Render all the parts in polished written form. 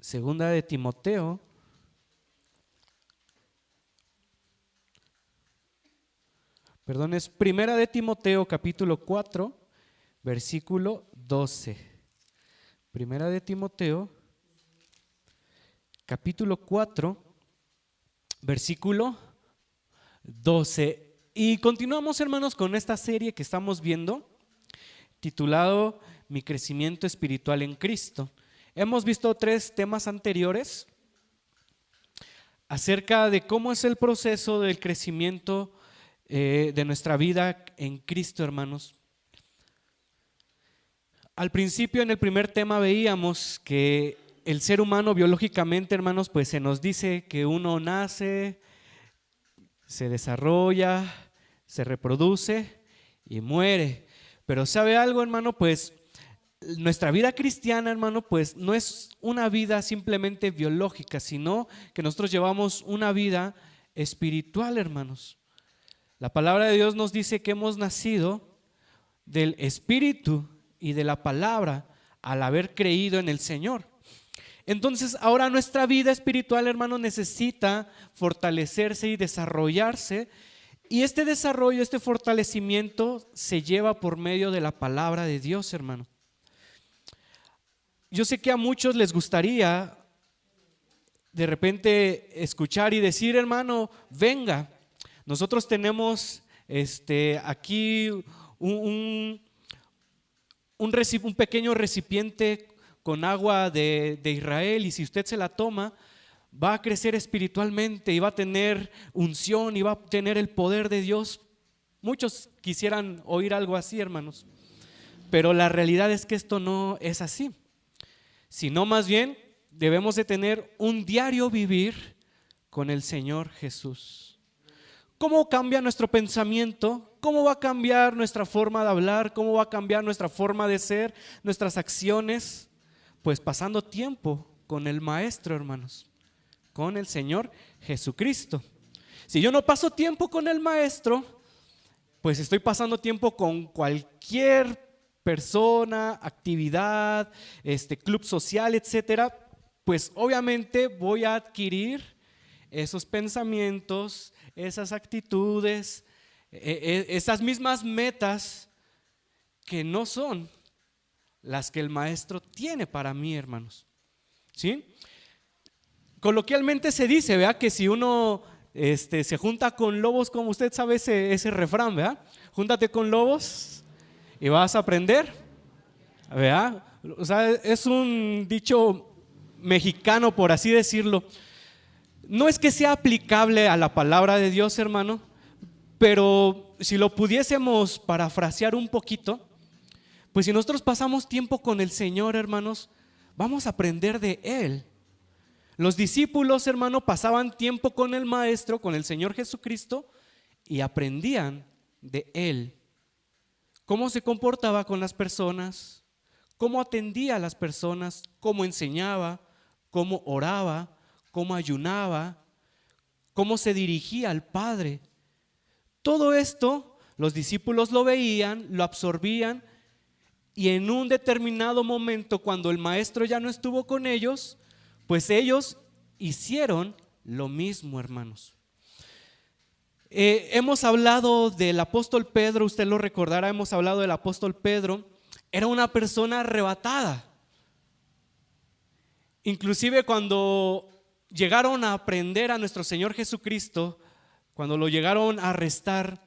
Segunda de Timoteo, es Primera de Timoteo capítulo 4, versículo 12. Primera de Timoteo capítulo 4, versículo 12. Y continuamos, hermanos, con esta serie que estamos viendo, titulado Mi crecimiento espiritual en Cristo. Hemos visto 3 temas anteriores acerca de cómo es el proceso del crecimiento de nuestra vida en Cristo, hermanos. Al principio, en el primer tema, veíamos que el ser humano biológicamente, hermanos, pues se nos dice que uno nace, se desarrolla, se reproduce y muere. Pero ¿sabe algo, hermano? Pues nuestra vida cristiana, hermano, pues no es una vida simplemente biológica, sino que nosotros llevamos una vida espiritual, hermanos. La palabra de Dios nos dice que hemos nacido del Espíritu y de la palabra al haber creído en el Señor. Entonces ahora nuestra vida espiritual, hermano, necesita fortalecerse y desarrollarse. Y este desarrollo, este fortalecimiento se lleva por medio de la palabra de Dios, hermano. Yo sé que a muchos les gustaría de repente escuchar y decir, hermano, venga, nosotros tenemos aquí un pequeño recipiente con agua de Israel, y si usted se la toma, va a crecer espiritualmente y va a tener unción y va a tener el poder de Dios. Muchos quisieran oír algo así, hermanos, pero la realidad es que esto no es así, sino más bien debemos de tener un diario vivir con el Señor Jesús. ¿Cómo cambia nuestro pensamiento? ¿Cómo va a cambiar nuestra forma de hablar? ¿Cómo va a cambiar nuestra forma de ser, nuestras acciones? Pues pasando tiempo con el Maestro, hermanos, con el Señor Jesucristo. Si yo no paso tiempo con el Maestro, pues estoy pasando tiempo con cualquier persona, actividad, club social, etcétera. Pues obviamente voy a adquirir esos pensamientos, esas actitudes, esas mismas metas que no son las que el Maestro tiene para mí, hermanos. ¿Sí? Coloquialmente se dice, ¿verdad? Que si uno se junta con lobos, como usted sabe ese refrán, ¿verdad? Júntate con lobos y vas a aprender, ¿verdad? O sea, es un dicho mexicano, por así decirlo. No es que sea aplicable a la palabra de Dios, hermano, pero si lo pudiésemos parafrasear un poquito, pues si nosotros pasamos tiempo con el Señor, hermanos, vamos a aprender de Él. Los discípulos, hermano, pasaban tiempo con el Maestro, con el Señor Jesucristo, y aprendían de Él. Cómo se comportaba con las personas, cómo atendía a las personas, cómo enseñaba, cómo oraba, cómo ayunaba, cómo se dirigía al Padre. Todo esto los discípulos lo veían, lo absorbían, y en un determinado momento, cuando el Maestro ya no estuvo con ellos, pues ellos hicieron lo mismo, hermanos. Hemos hablado del apóstol Pedro, usted lo recordará, hemos hablado del apóstol Pedro. Era una persona arrebatada. Inclusive cuando llegaron a prender a nuestro Señor Jesucristo, cuando lo llegaron a arrestar,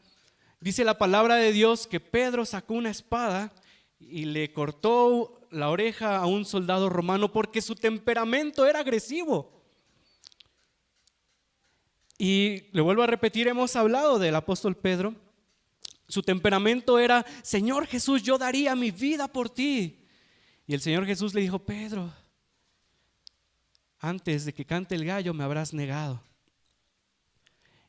dice la palabra de Dios que Pedro sacó una espada y le cortó la oreja a un soldado romano porque su temperamento era agresivo. Y le vuelvo a repetir, hemos hablado del apóstol Pedro. Su temperamento era: Señor Jesús, yo daría mi vida por ti. Y el Señor Jesús le dijo: Pedro, antes de que cante el gallo me habrás negado.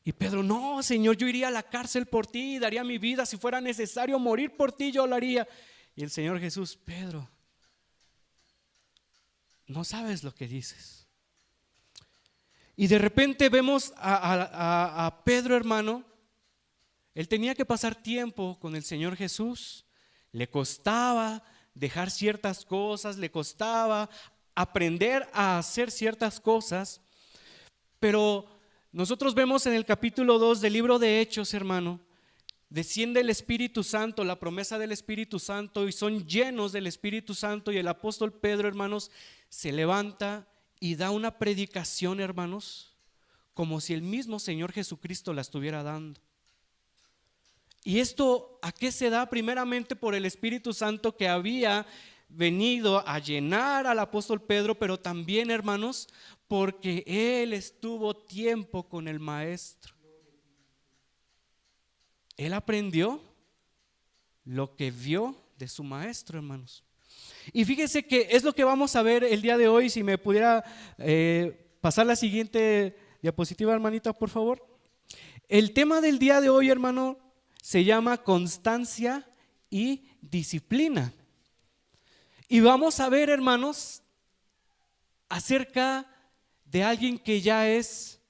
Y Pedro: no, Señor, yo iría a la cárcel por ti, daría mi vida, si fuera necesario morir por ti, yo lo haría. Y el Señor Jesús: Pedro, no sabes lo que dices. Y de repente vemos a Pedro, hermano. Él tenía que pasar tiempo con el Señor Jesús. Le costaba dejar ciertas cosas, le costaba aprender a hacer ciertas cosas, pero nosotros vemos en el capítulo 2 del libro de Hechos, hermano, desciende el Espíritu Santo, la promesa del Espíritu Santo, y son llenos del Espíritu Santo, y el apóstol Pedro, hermanos, se levanta y da una predicación, hermanos, como si el mismo Señor Jesucristo la estuviera dando. ¿Y esto a qué se da? Primeramente por el Espíritu Santo que había venido a llenar al apóstol Pedro, pero también, hermanos, porque él estuvo tiempo con el maestro. Él aprendió lo que vio de su maestro, hermanos. Y fíjese que es lo que vamos a ver el día de hoy. Si me pudiera pasar la siguiente diapositiva, hermanita, por favor. El tema del día de hoy, hermano, se llama constancia y disciplina. Y vamos a ver, hermanos, acerca de alguien que ya es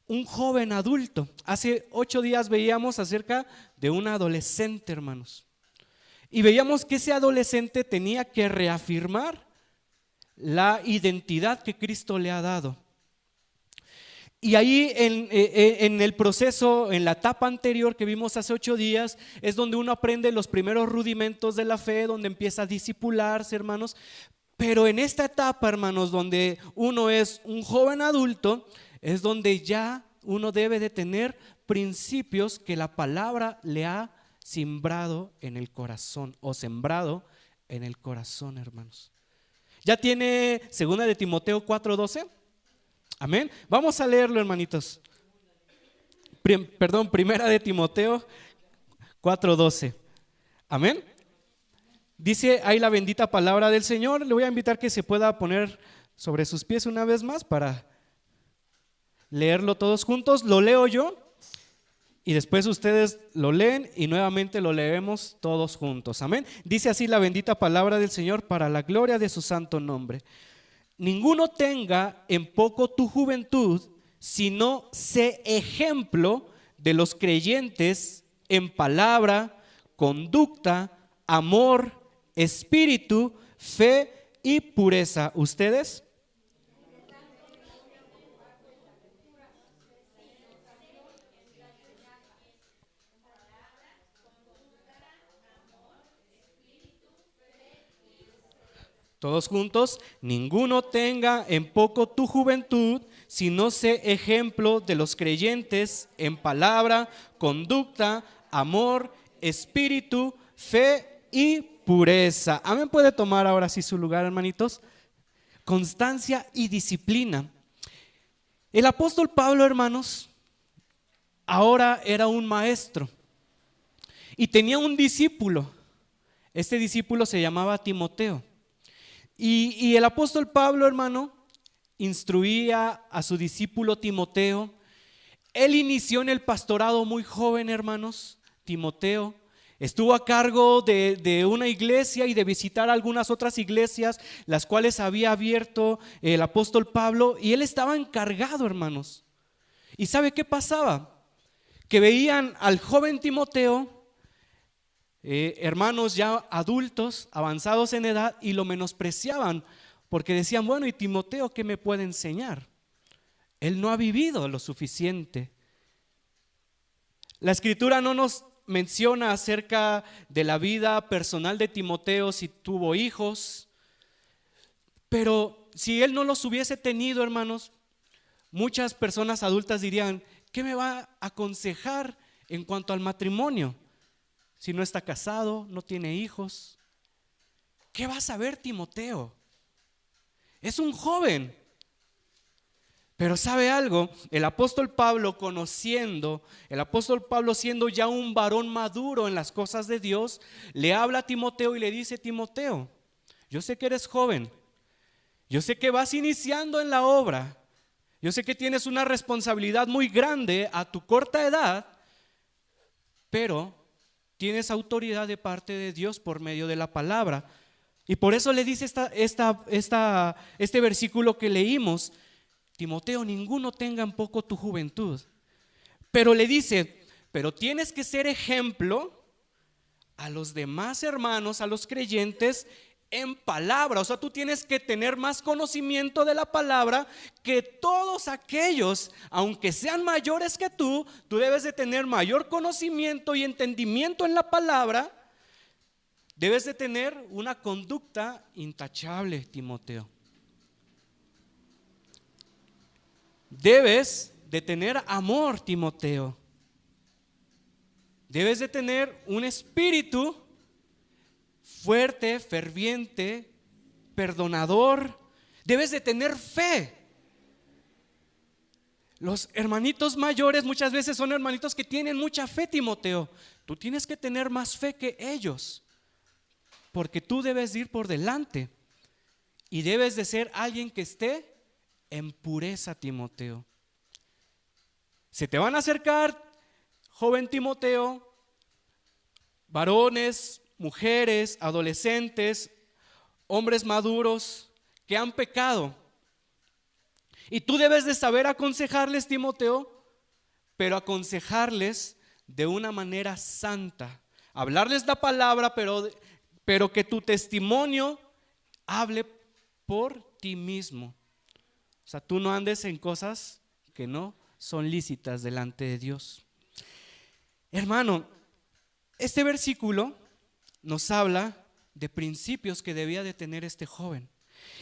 un joven adulto. Hace 8 días veíamos acerca de un adolescente, hermanos. Y veíamos que ese adolescente tenía que reafirmar la identidad que Cristo le ha dado. Y ahí en el proceso, en la etapa anterior que vimos hace 8 días, es donde uno aprende los primeros rudimentos de la fe, donde empieza a discipularse, hermanos. Pero en esta etapa, hermanos, donde uno es un joven adulto, es donde ya uno debe de tener principios que la palabra le ha sembrado en el corazón, o sembrado en el corazón, hermanos. ¿Ya tiene 2 de Timoteo 4:12? Amén. Vamos a leerlo, hermanitos. Primera de Timoteo 4:12. Amén. Dice ahí la bendita palabra del Señor. Le voy a invitar que se pueda poner sobre sus pies una vez más para leerlo todos juntos. Lo leo yo y después ustedes lo leen y nuevamente lo leemos todos juntos. Amén. Dice así la bendita palabra del Señor para la gloria de su santo nombre. Ninguno tenga en poco tu juventud, sino sé ejemplo de los creyentes en palabra, conducta, amor, espíritu, fe y pureza. ¿Ustedes? Todos juntos. Ninguno tenga en poco tu juventud, sino sé ejemplo de los creyentes en palabra, conducta, amor, espíritu, fe y pureza. Amén. Puede tomar ahora sí su lugar, hermanitos. Constancia y disciplina. El apóstol Pablo, hermanos, ahora era un maestro y tenía un discípulo. Este discípulo se llamaba Timoteo. Y el apóstol Pablo, hermano, instruía a su discípulo Timoteo. Él inició en el pastorado muy joven, hermanos. Timoteo estuvo a cargo de una iglesia y de visitar algunas otras iglesias, las cuales había abierto el apóstol Pablo, y él estaba encargado, hermanos. ¿Y sabe qué pasaba? Que veían al joven Timoteo, hermanos ya adultos, avanzados en edad, y lo menospreciaban porque decían, bueno, ¿y Timoteo qué me puede enseñar? Él no ha vivido lo suficiente. La escritura no nos menciona acerca de la vida personal de Timoteo, si tuvo hijos, pero si él no los hubiese tenido, hermanos, muchas personas adultas dirían, ¿qué me va a aconsejar en cuanto al matrimonio? Si no está casado, no tiene hijos, ¿qué va a saber Timoteo? Es un joven. Pero ¿sabe algo? El apóstol Pablo siendo ya un varón maduro en las cosas de Dios, le habla a Timoteo y le dice, Timoteo, yo sé que eres joven, yo sé que vas iniciando en la obra, yo sé que tienes una responsabilidad muy grande a tu corta edad, pero tienes autoridad de parte de Dios por medio de la palabra. Y por eso le dice este versículo que leímos, Timoteo, ninguno tenga en poco tu juventud. Pero le dice, pero tienes que ser ejemplo a los demás hermanos, a los creyentes, en palabra. O sea, tú tienes que tener más conocimiento de la palabra que todos aquellos, aunque sean mayores que tú debes de tener mayor conocimiento y entendimiento en la palabra. Debes de tener una conducta intachable, Timoteo. Debes de tener amor, Timoteo. Debes de tener un espíritu fuerte, ferviente, perdonador. Debes de tener fe. Los hermanitos mayores muchas veces son hermanitos que tienen mucha fe, Timoteo. Tú tienes que tener más fe que ellos, porque tú debes ir por delante y debes de ser alguien que esté en pureza, Timoteo. Se te van a acercar, joven Timoteo, varones, mujeres, adolescentes, hombres maduros que han pecado. Y tú debes de saber aconsejarles, Timoteo, pero aconsejarles de una manera santa. Hablarles la palabra, pero que tu testimonio hable por ti mismo. O sea, tú no andes en cosas que no son lícitas delante de Dios. Hermano, este versículo nos habla de principios que debía de tener este joven.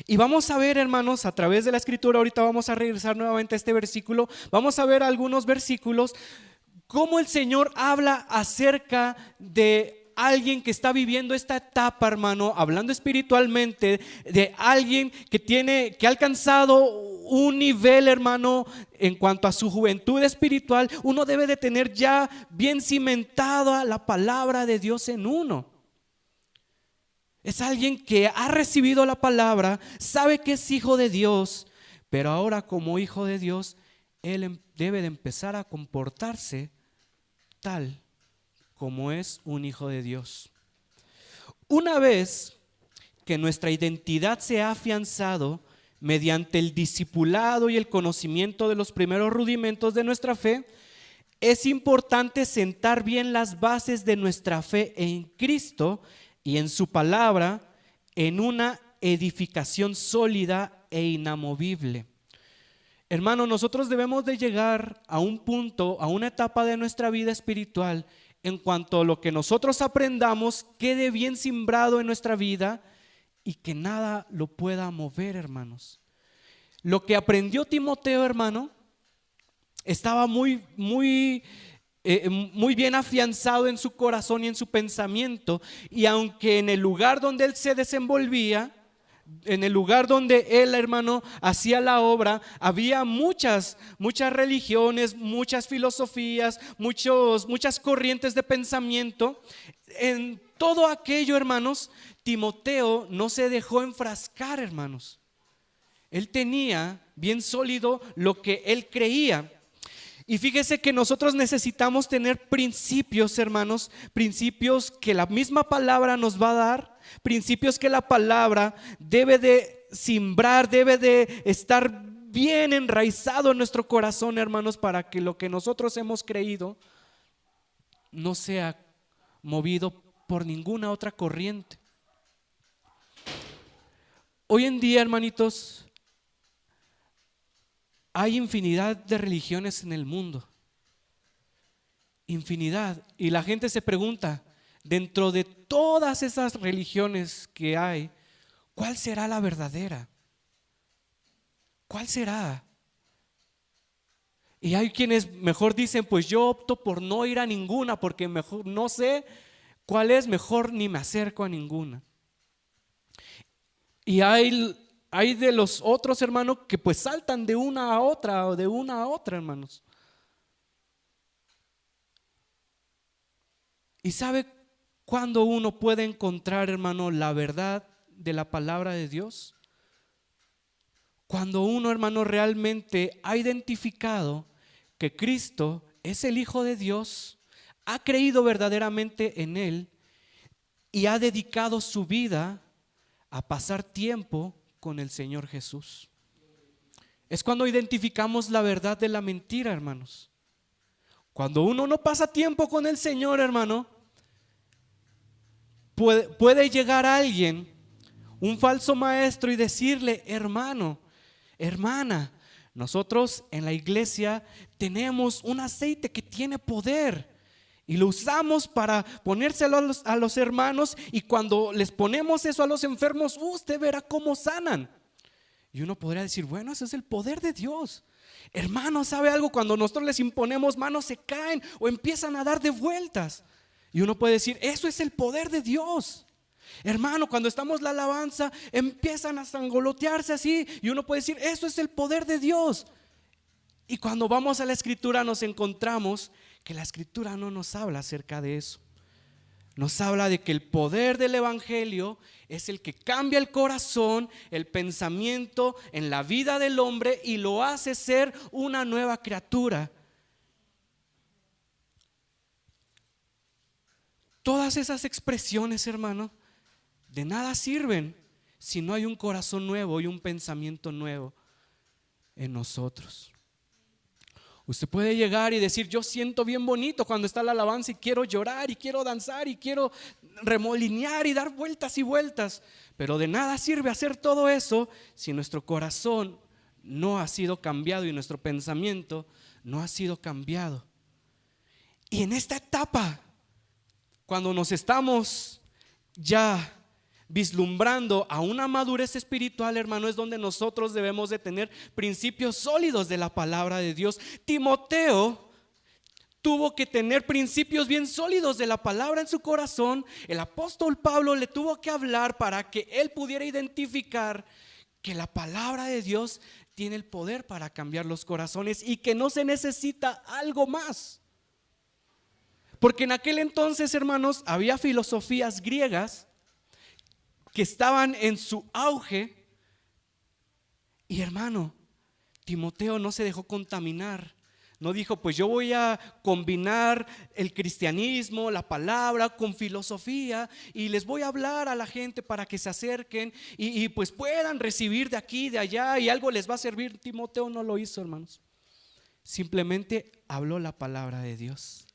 Y vamos a ver, hermanos, a través de la escritura, ahorita vamos a regresar nuevamente a este versículo, vamos a ver algunos versículos, cómo el Señor habla acerca de alguien que está viviendo esta etapa, hermano, hablando espiritualmente, de alguien que ha alcanzado un nivel, hermano, en cuanto a su juventud espiritual. Uno debe de tener ya bien cimentada la palabra de Dios en uno. Es alguien que ha recibido la palabra, sabe que es hijo de Dios, pero ahora como hijo de Dios, él debe de empezar a comportarse tal como es un hijo de Dios. Una vez que nuestra identidad se ha afianzado mediante el discipulado y el conocimiento de los primeros rudimentos de nuestra fe, es importante sentar bien las bases de nuestra fe en Cristo y en su palabra en una edificación sólida e inamovible. Hermano, nosotros debemos de llegar a un punto, a una etapa de nuestra vida espiritual en cuanto a lo que nosotros aprendamos quede bien sembrado en nuestra vida y que nada lo pueda mover, hermanos. Lo que aprendió Timoteo, hermano, estaba muy bien afianzado en su corazón y en su pensamiento, y aunque en el lugar donde él se desenvolvía, en el lugar donde él, hermano, hacía la obra, había muchas religiones, muchas filosofías, muchas corrientes de pensamiento. En todo aquello, hermanos, Timoteo no se dejó enfrascar, hermanos. Él tenía bien sólido lo que él creía. Y fíjese que nosotros necesitamos tener principios, hermanos, principios que la misma palabra nos va a dar, principios que la palabra debe de simbrar, debe de estar bien enraizado en nuestro corazón, hermanos, para que lo que nosotros hemos creído no sea movido por ninguna otra corriente. Hoy en día, hermanitos, hay infinidad de religiones en el mundo, infinidad, y la gente se pregunta, dentro de todas esas religiones que hay, ¿cuál será la verdadera? ¿Cuál será? Y hay quienes mejor dicen, pues yo opto por no ir a ninguna, porque mejor no sé cuál es, mejor ni me acerco a ninguna. Y hay de los otros, hermanos, que pues saltan de una a otra o de una a otra, hermanos. ¿Y sabe cuándo uno puede encontrar, hermano, la verdad de la palabra de Dios? Cuando uno, hermano, realmente ha identificado que Cristo es el Hijo de Dios, ha creído verdaderamente en Él y ha dedicado su vida a pasar tiempo con el Señor Jesús. Es cuando identificamos la verdad de la mentira, hermanos. Cuando uno no pasa tiempo con el Señor, hermano, puede llegar alguien un falso maestro y decirle: hermano, hermana, nosotros en la iglesia tenemos un aceite que tiene poder y lo usamos para ponérselo a los hermanos, y cuando les ponemos eso a los enfermos, usted verá cómo sanan. Y uno podría decir: bueno, ese es el poder de Dios. Hermano, ¿sabe algo? Cuando nosotros les imponemos manos, se caen o empiezan a dar de vueltas. Y uno puede decir: eso es el poder de Dios. Hermano, cuando estamos en la alabanza, empiezan a sangolotearse así, y uno puede decir: eso es el poder de Dios. Y cuando vamos a la escritura nos encontramos que la escritura no nos habla acerca de eso. Nos habla de que el poder del evangelio es el que cambia el corazón, el pensamiento en la vida del hombre y lo hace ser una nueva criatura. Todas esas expresiones, hermano, de nada sirven si no hay un corazón nuevo y un pensamiento nuevo en nosotros. Usted puede llegar y decir: yo siento bien bonito cuando está la alabanza y quiero llorar y quiero danzar y quiero remolinear y dar vueltas y vueltas, pero de nada sirve hacer todo eso si nuestro corazón no ha sido cambiado y nuestro pensamiento no ha sido cambiado. Y en esta etapa, cuando nos estamos ya vislumbrando a una madurez espiritual, hermano, es donde nosotros debemos de tener principios sólidos de la palabra de Dios. Timoteo tuvo que tener principios bien sólidos de la palabra en su corazón. El apóstol Pablo le tuvo que hablar para que él pudiera identificar que la palabra de Dios tiene el poder para cambiar los corazones y que no se necesita algo más. Porque en aquel entonces, hermanos, había filosofías griegas que estaban en su auge. Y hermano, Timoteo no se dejó contaminar. No dijo: pues yo voy a combinar el cristianismo, la palabra con filosofía, y les voy a hablar a la gente para que se acerquen y pues puedan recibir de aquí, de allá, y algo les va a servir. Timoteo no lo hizo, hermanos. Simplemente habló la palabra de Dios.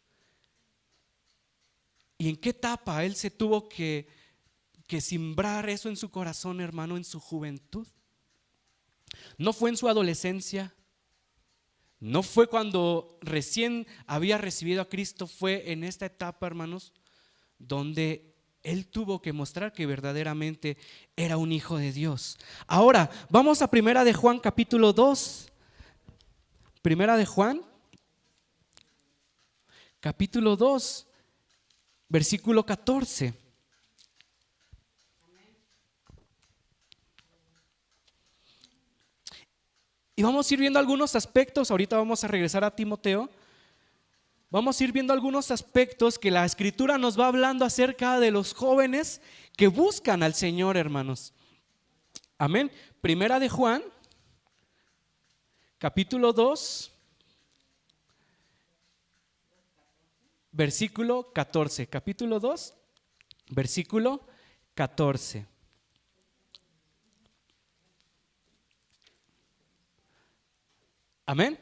¿Y en qué etapa él se tuvo que simbrar eso en su corazón, hermano? En su juventud. No fue en su adolescencia, no fue cuando recién había recibido a Cristo, fue en esta etapa, hermanos, donde él tuvo que mostrar que verdaderamente era un hijo de Dios. Ahora vamos a Primera de Juan capítulo 2. Primera de Juan capítulo 2, versículo 14. Y vamos a ir viendo algunos aspectos. Ahorita vamos a regresar a Timoteo. Vamos a ir viendo algunos aspectos que la escritura nos va hablando acerca de los jóvenes que buscan al Señor, hermanos. Amén. Primera de Juan, capítulo 2, versículo 14. Capítulo 2, versículo 14. Amén.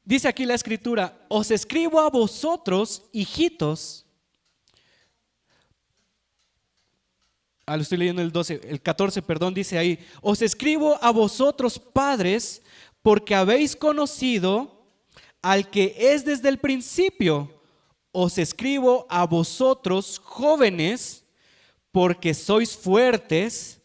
Dice aquí la escritura: os escribo a vosotros, hijitos. Lo estoy leyendo el 14, perdón, dice ahí: os escribo a vosotros, padres, porque habéis conocido al que es desde el principio. Os escribo a vosotros, jóvenes, porque sois fuertes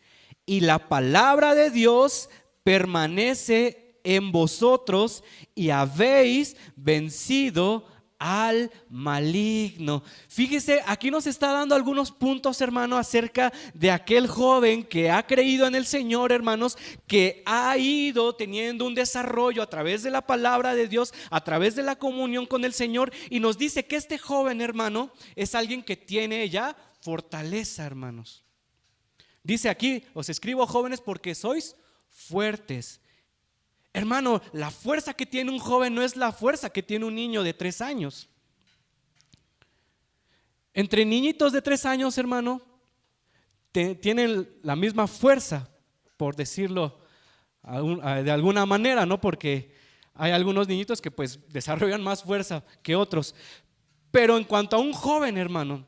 y la palabra de Dios permanece en vosotros y habéis vencido al maligno. Fíjese, aquí nos está dando algunos puntos, hermano, acerca de aquel joven que ha creído en el Señor, hermanos, que ha ido teniendo un desarrollo a través de la palabra de Dios, a través de la comunión con el Señor, y nos dice que este joven, hermano, es alguien que tiene ya fortaleza, hermanos. Dice aquí: os escribo, jóvenes, porque sois fuertes. Hermano, la fuerza que tiene un joven no es la fuerza que tiene un niño de 3 años. Entre niñitos de 3 años, hermano, tienen la misma fuerza, por decirlo de alguna manera, ¿no? Porque hay algunos niñitos que pues desarrollan más fuerza que otros. Pero en cuanto a un joven, hermano,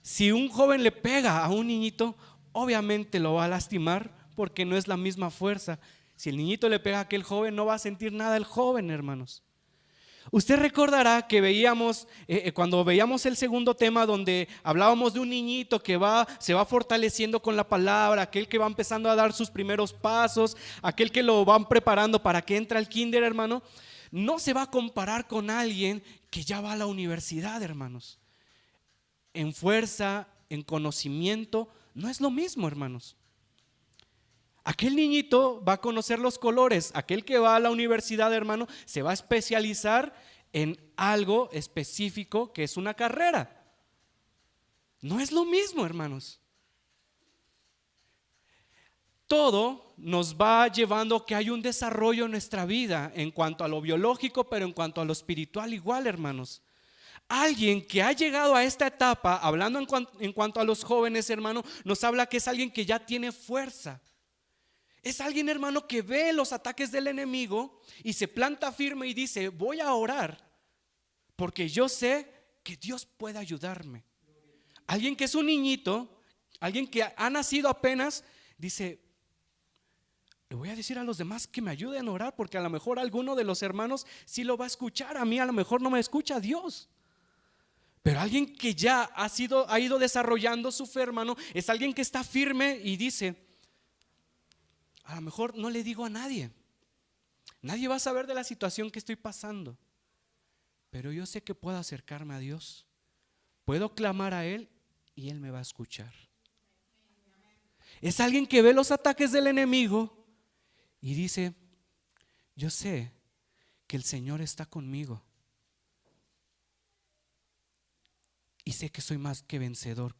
Si un joven le pega a un niñito, obviamente lo va a lastimar porque no es la misma fuerza. Si el niñito le pega a aquel joven, no va a sentir nada el joven, hermanos. Usted recordará que veíamos, cuando veíamos el segundo tema donde hablábamos de un niñito que se va fortaleciendo con la palabra, aquel que va empezando a dar sus primeros pasos, aquel que lo van preparando para que entre al kinder, hermano. No se va a comparar con alguien que ya va a la universidad, hermanos. En fuerza, en conocimiento, no es lo mismo, hermanos. Aquel niñito va a conocer los colores. Aquel que va a la universidad, hermano, se va a especializar en algo específico que es una carrera. No es lo mismo, hermanos. Todo nos va llevando a que hay un desarrollo en nuestra vida en cuanto a lo biológico, pero en cuanto a lo espiritual igual, hermanos. Alguien que ha llegado a esta etapa, hablando en cuanto a los jóvenes, hermano, nos habla que es alguien que ya tiene fuerza. Es alguien, hermano, que ve los ataques del enemigo y se planta firme y dice: voy a orar porque yo sé que Dios puede ayudarme. Alguien que es un niñito, alguien que ha nacido apenas, dice: le voy a decir a los demás que me ayuden a orar, porque a lo mejor alguno de los hermanos sí lo va a escuchar. A mí a lo mejor no me escucha Dios. Pero alguien que ya ha ido desarrollando su fe, hermano, es alguien que está firme y dice: a lo mejor no le digo a nadie, nadie va a saber de la situación que estoy pasando, pero yo sé que puedo acercarme a Dios, puedo clamar a Él y Él me va a escuchar. Es alguien que ve los ataques del enemigo y dice: yo sé que el Señor está conmigo y sé que soy más que vencedor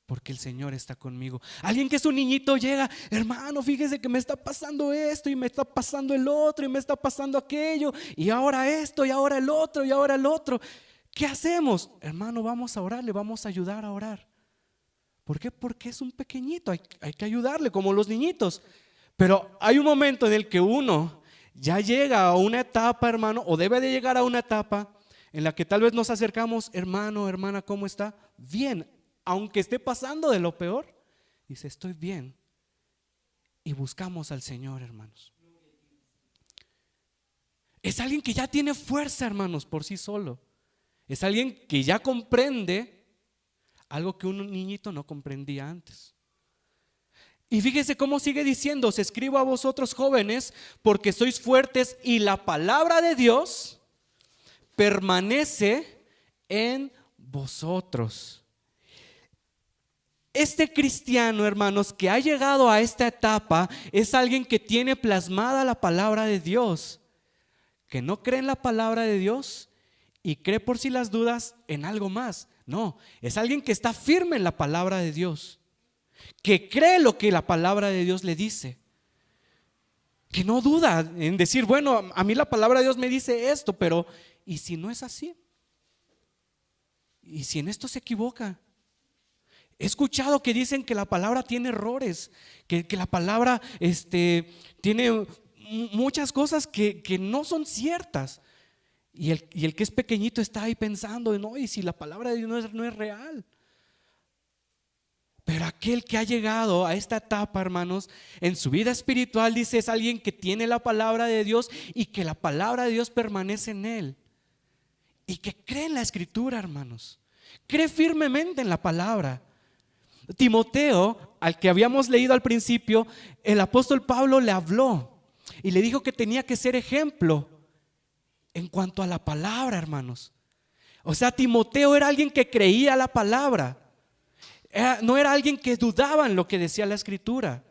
porque el Señor está conmigo. Alguien que es un niñito llega: hermano, fíjese que me está pasando esto y me está pasando el otro y me está pasando aquello, y ahora esto y ahora el otro y ahora el otro. ¿Qué hacemos? Hermano, vamos a orar, le vamos a ayudar a orar. ¿Por qué? Porque es un pequeñito, hay que ayudarle como los niñitos. Pero hay un momento en el que uno ya llega a una etapa, hermano, o debe de llegar a una etapa en la que tal vez nos acercamos: hermano, hermana, ¿cómo está? Bien. Aunque esté pasando de lo peor, dice: estoy bien. Y buscamos al Señor, hermanos. Es alguien que ya tiene fuerza, hermanos, por sí solo. Es alguien que ya comprende algo que un niñito no comprendía antes. Y fíjese cómo sigue diciendo: os escribo a vosotros jóvenes porque sois fuertes y la palabra de Dios permanece en vosotros. Este cristiano, hermanos, que ha llegado a esta etapa es alguien que tiene plasmada la palabra de Dios, que no cree en la palabra de Dios y cree por si las dudas en algo más. No, es alguien que está firme en la palabra de Dios, que cree lo que la palabra de Dios le dice, que no duda en decir: bueno, a mí la palabra de Dios me dice esto, pero ¿y si no es así? ¿Y si en esto se equivoca? He escuchado que dicen que la palabra tiene errores, que la palabra tiene muchas cosas que no son ciertas. Y el que es pequeñito está ahí pensando: no, y si la palabra de Dios no es real. Pero aquel que ha llegado a esta etapa, hermanos, en su vida espiritual, dice: es alguien que tiene la palabra de Dios y que la palabra de Dios permanece en él. Y que cree en la escritura, hermanos. Cree firmemente en la palabra. Timoteo, al que habíamos leído al principio, el apóstol Pablo le habló y le dijo que tenía que ser ejemplo en cuanto a la palabra, hermanos. O sea, Timoteo era alguien que creía la palabra. No era alguien que dudaba en lo que decía la escritura.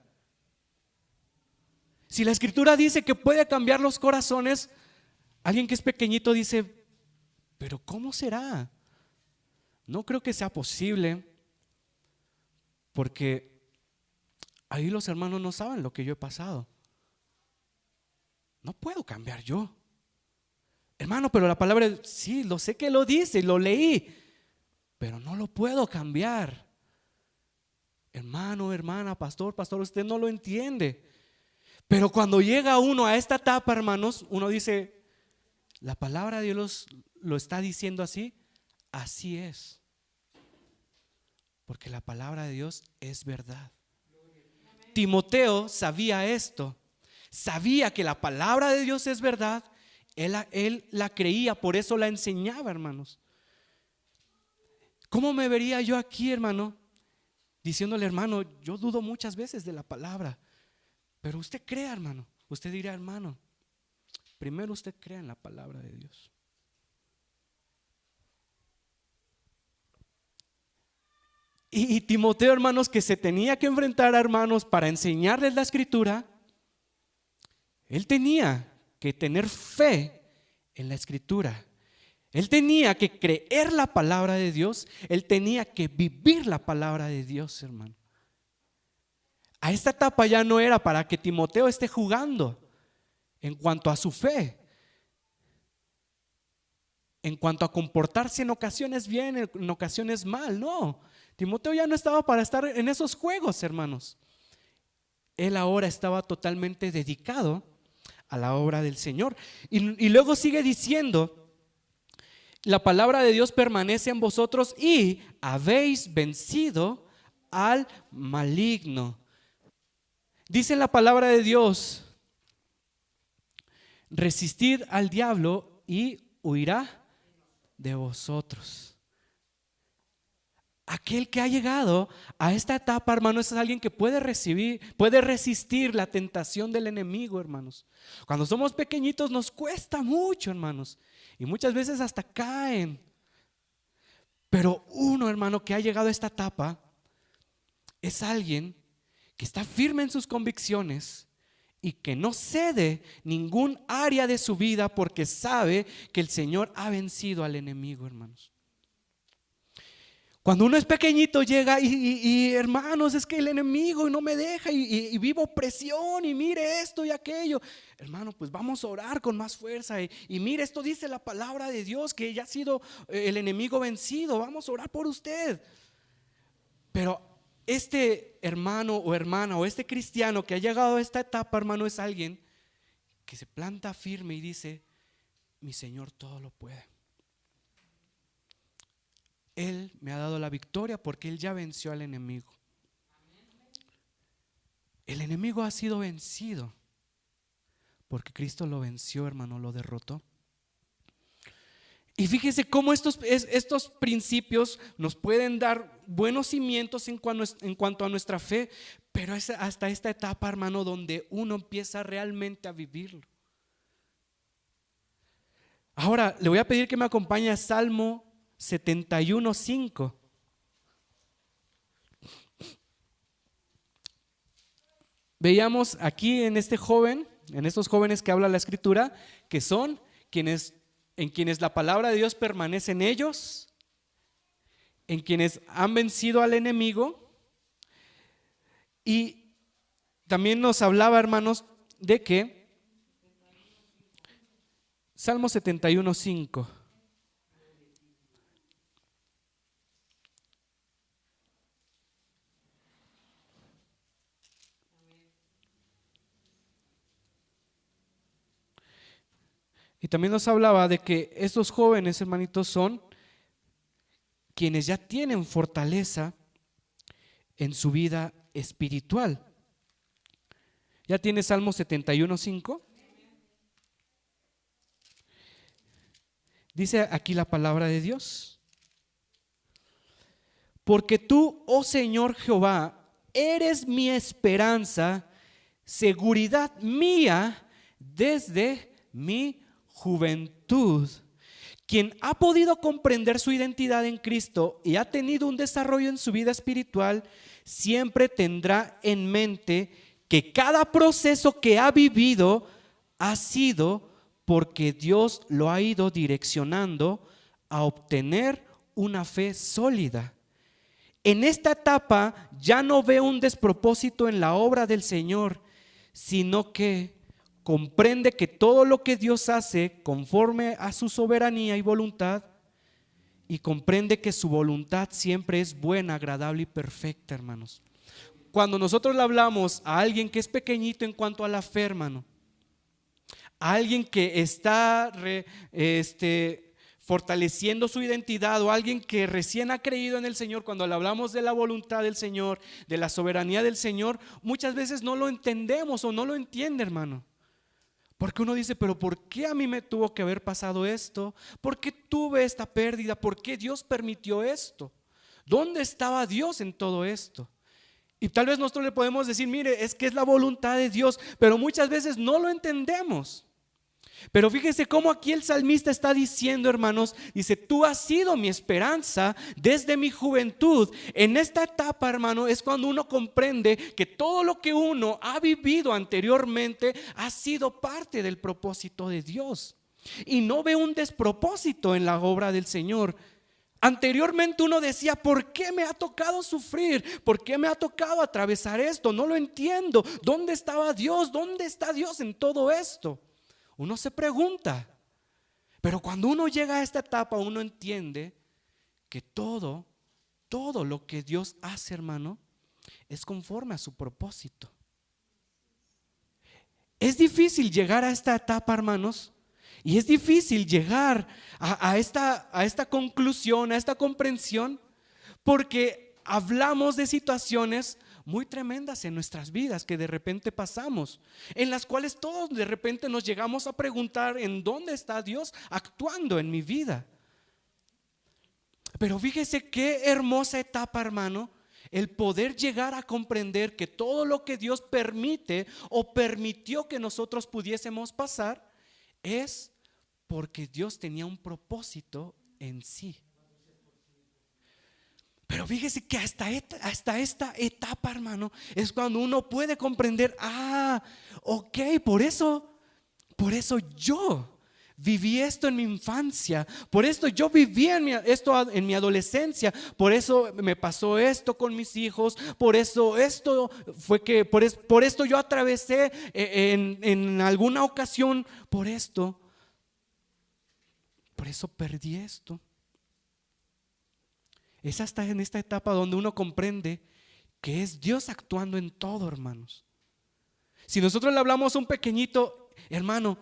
Si la escritura dice que puede cambiar los corazones, alguien que es pequeñito dice: pero ¿cómo será? No creo que sea posible, porque ahí los hermanos no saben lo que yo he pasado. No puedo cambiar yo. Hermano, pero la palabra, sí, lo sé que lo dice, lo leí, pero no lo puedo cambiar. Hermano, hermana, pastor, usted no lo entiende. Pero cuando llega uno a esta etapa, hermanos, uno dice: la palabra de Dios lo está diciendo así, así es. porque la palabra de Dios es verdad. Timoteo sabía esto, sabía que la palabra de Dios es verdad. Él la creía, por eso la enseñaba, hermanos. ¿Cómo me vería yo aquí, hermano? Diciéndole, hermano, yo dudo muchas veces de la palabra, pero usted crea, hermano. Usted dirá, hermano, primero usted crea en la palabra de Dios. Y Timoteo, hermanos, que se tenía que enfrentar a hermanos para enseñarles la escritura, él tenía que tener fe en la escritura. Él tenía que creer la palabra de Dios. Él tenía que vivir la palabra de Dios, hermano. A esta etapa ya no era para que Timoteo esté jugando en cuanto a su fe, en cuanto a comportarse en ocasiones bien, en ocasiones mal. No, Timoteo ya no estaba para estar en esos juegos, hermanos. Él ahora estaba totalmente dedicado a la obra del Señor. Y luego sigue diciendo: la palabra de Dios permanece en vosotros y habéis vencido al maligno. Dice la palabra de Dios: resistid al diablo y huirá de vosotros. Aquel que ha llegado a esta etapa, hermanos, es alguien que puede resistir la tentación del enemigo, hermanos. Cuando somos pequeñitos nos cuesta mucho, hermanos, y muchas veces hasta caen. Pero uno, hermano, que ha llegado a esta etapa es alguien que está firme en sus convicciones y que no cede ningún área de su vida, porque sabe que el Señor ha vencido al enemigo, hermanos. Cuando uno es pequeñito llega y hermanos, es que el enemigo no me deja y vivo opresión y mire esto y aquello. Hermano, pues vamos a orar con más fuerza y mire, esto dice la palabra de Dios, que ya ha sido el enemigo vencido. Vamos a orar por usted. Pero este hermano o hermana o este cristiano que ha llegado a esta etapa, hermano, es alguien que se planta firme y dice: mi Señor todo lo puede. Él me ha dado la victoria porque Él ya venció al enemigo. El enemigo ha sido vencido porque Cristo lo venció, hermano, lo derrotó. Y fíjese cómo estos principios nos pueden dar buenos cimientos en cuanto a nuestra fe, pero es hasta esta etapa, hermano, donde uno empieza realmente a vivirlo. Ahora le voy a pedir que me acompañe a Salmo 71:5. Veíamos aquí en estos jóvenes que habla la escritura, que son en quienes la palabra de Dios permanece en ellos, en quienes han vencido al enemigo. Y también nos hablaba, hermanos, de que Salmo 71:5. Y también nos hablaba de que estos jóvenes, hermanitos, son quienes ya tienen fortaleza en su vida espiritual. ¿Ya tiene Salmo 71:5? Dice aquí la palabra de Dios: porque tú, oh Señor Jehová, eres mi esperanza, seguridad mía desde mi juventud. Quien ha podido comprender su identidad en Cristo y ha tenido un desarrollo en su vida espiritual, siempre tendrá en mente que cada proceso que ha vivido ha sido porque Dios lo ha ido direccionando a obtener una fe sólida. En esta etapa ya no ve un despropósito en la obra del Señor, sino que comprende que todo lo que Dios hace conforme a su soberanía y voluntad, y comprende que su voluntad siempre es buena, agradable y perfecta, hermanos. Cuando nosotros le hablamos a alguien que es pequeñito en cuanto a la fe, hermano, a alguien que está fortaleciendo su identidad, o alguien que recién ha creído en el Señor, cuando le hablamos de la voluntad del Señor, de la soberanía del Señor, muchas veces no lo entendemos o no lo entiende, hermano. Porque uno dice, pero ¿por qué a mí me tuvo que haber pasado esto? ¿Por qué tuve esta pérdida? ¿Por qué Dios permitió esto? ¿Dónde estaba Dios en todo esto? Y tal vez nosotros le podemos decir, mire, es que es la voluntad de Dios, pero muchas veces no lo entendemos. Pero fíjese cómo aquí el salmista está diciendo, hermanos, dice, tú has sido mi esperanza desde mi juventud. En esta etapa, hermano, es cuando uno comprende que todo lo que uno ha vivido anteriormente ha sido parte del propósito de Dios. Y no ve un despropósito en la obra del Señor. Anteriormente uno decía, ¿por qué me ha tocado sufrir? ¿Por qué me ha tocado atravesar esto? No lo entiendo. ¿Dónde estaba Dios? ¿Dónde está Dios en todo esto? Uno se pregunta, pero cuando uno llega a esta etapa, uno entiende que todo lo que Dios hace, hermano, es conforme a su propósito. Es difícil llegar a esta etapa, hermanos, y es difícil llegar a esta conclusión, a esta comprensión, porque hablamos de situaciones muy tremendas en nuestras vidas que de repente pasamos, en las cuales todos de repente nos llegamos a preguntar, ¿en dónde está Dios actuando en mi vida? Pero fíjese qué hermosa etapa, hermano, el poder llegar a comprender que todo lo que Dios permite o permitió que nosotros pudiésemos pasar es porque Dios tenía un propósito en sí. Pero fíjese que hasta esta etapa, hermano, es cuando uno puede comprender, ok, por eso yo viví esto en mi infancia, por esto yo viví esto en mi adolescencia, por eso me pasó esto con mis hijos, por eso esto fue que, por esto yo atravesé en alguna ocasión, por eso perdí esto. Es hasta en esta etapa donde uno comprende que es Dios actuando en todo, hermanos. Si nosotros le hablamos a un pequeñito, hermano,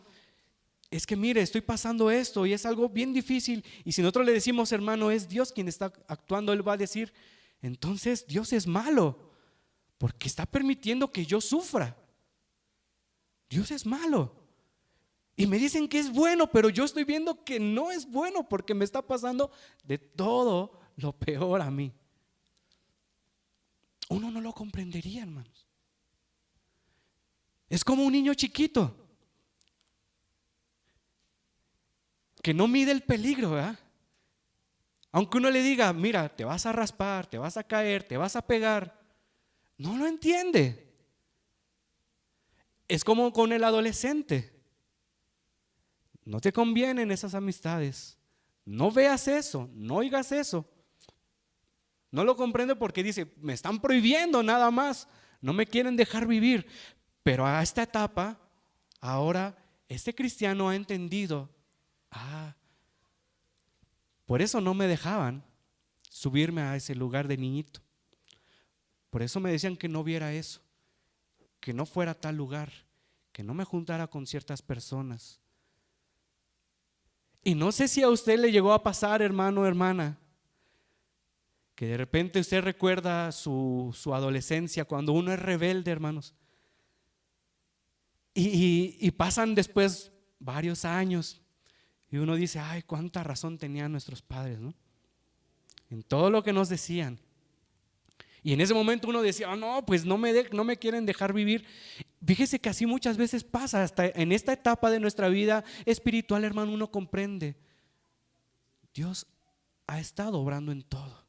es que mire, estoy pasando esto y es algo bien difícil, y si nosotros le decimos, hermano, es Dios quien está actuando, él va a decir, entonces Dios es malo porque está permitiendo que yo sufra. Dios es malo. Y me dicen que es bueno, pero yo estoy viendo que no es bueno porque me está pasando de todo lo peor a mí. Uno no lo comprendería, hermanos. Es como un niño chiquito que no mide el peligro, ¿verdad? Aunque uno le diga, mira, te vas a raspar, te vas a caer, te vas a pegar, no lo entiende. Es como con el adolescente. No te convienen esas amistades. No veas eso, no oigas eso. No lo comprende porque dice, me están prohibiendo nada más, no me quieren dejar vivir. Pero a esta etapa, ahora este cristiano ha entendido, por eso no me dejaban subirme a ese lugar de niñito. Por eso me decían que no viera eso, que no fuera a tal lugar, que no me juntara con ciertas personas. Y no sé si a usted le llegó a pasar, hermano o hermana, que de repente usted recuerda su adolescencia, cuando uno es rebelde, hermanos, y pasan después varios años y uno dice, ay, cuánta razón tenían nuestros padres, ¿no? En todo lo que nos decían. Y en ese momento uno decía, no, pues no me quieren dejar vivir. Fíjese que así muchas veces pasa, hasta en esta etapa de nuestra vida espiritual, hermano, uno comprende, Dios ha estado obrando en todo.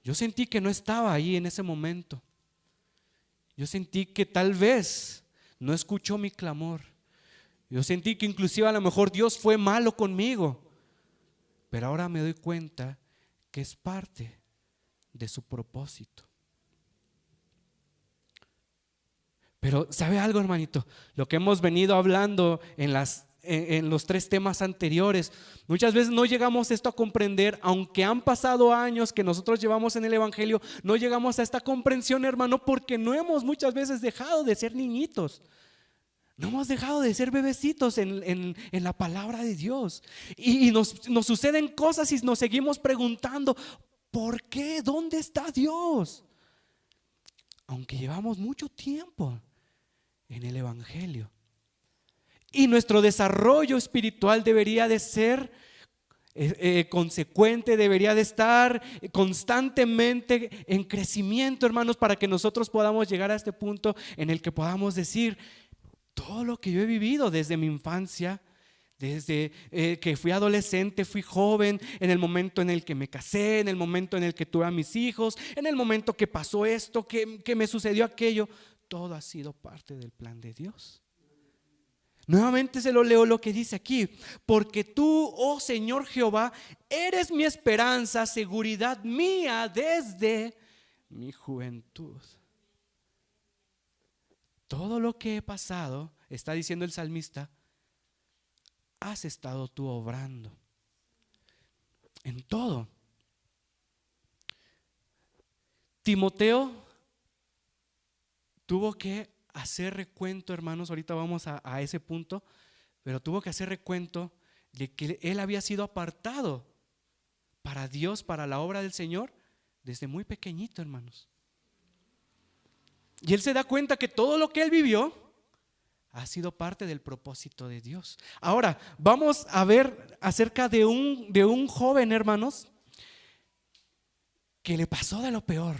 Yo sentí que no estaba ahí en ese momento. Yo sentí que tal vez no escuchó mi clamor. Yo sentí que inclusive a lo mejor Dios fue malo conmigo. Pero ahora me doy cuenta que es parte de su propósito. Pero ¿sabe algo, hermanito? Lo que hemos venido hablando en los 3 temas anteriores, muchas veces no llegamos esto a comprender, aunque han pasado años que nosotros llevamos en el evangelio, no llegamos a esta comprensión, hermano, porque no hemos muchas veces dejado de ser niñitos. No hemos dejado de ser bebecitos en la palabra de Dios. Y nos suceden cosas y nos seguimos preguntando, ¿por qué? ¿Dónde está Dios? Aunque llevamos mucho tiempo en el Evangelio. Y nuestro desarrollo espiritual debería de ser consecuente, debería de estar constantemente en crecimiento, hermanos, para que nosotros podamos llegar a este punto en el que podamos decir: todo lo que yo he vivido desde mi infancia, desde que fui adolescente, fui joven, en el momento en el que me casé, en el momento en el que tuve a mis hijos, en el momento que pasó esto, que me sucedió aquello, todo ha sido parte del plan de Dios. Nuevamente se lo leo lo que dice aquí: porque tú, oh Señor Jehová, eres mi esperanza, seguridad mía desde mi juventud. Todo lo que he pasado, está diciendo el salmista, has estado tú obrando en todo. Timoteo tuvo que hacer recuento, hermanos, ahorita vamos a ese punto, pero tuvo que hacer recuento de que él había sido apartado para Dios, para la obra del Señor, desde muy pequeñito, hermanos. Y él se da cuenta que todo lo que él vivió ha sido parte del propósito de Dios. Ahora vamos a ver acerca de un joven, hermanos, que le pasó de lo peor,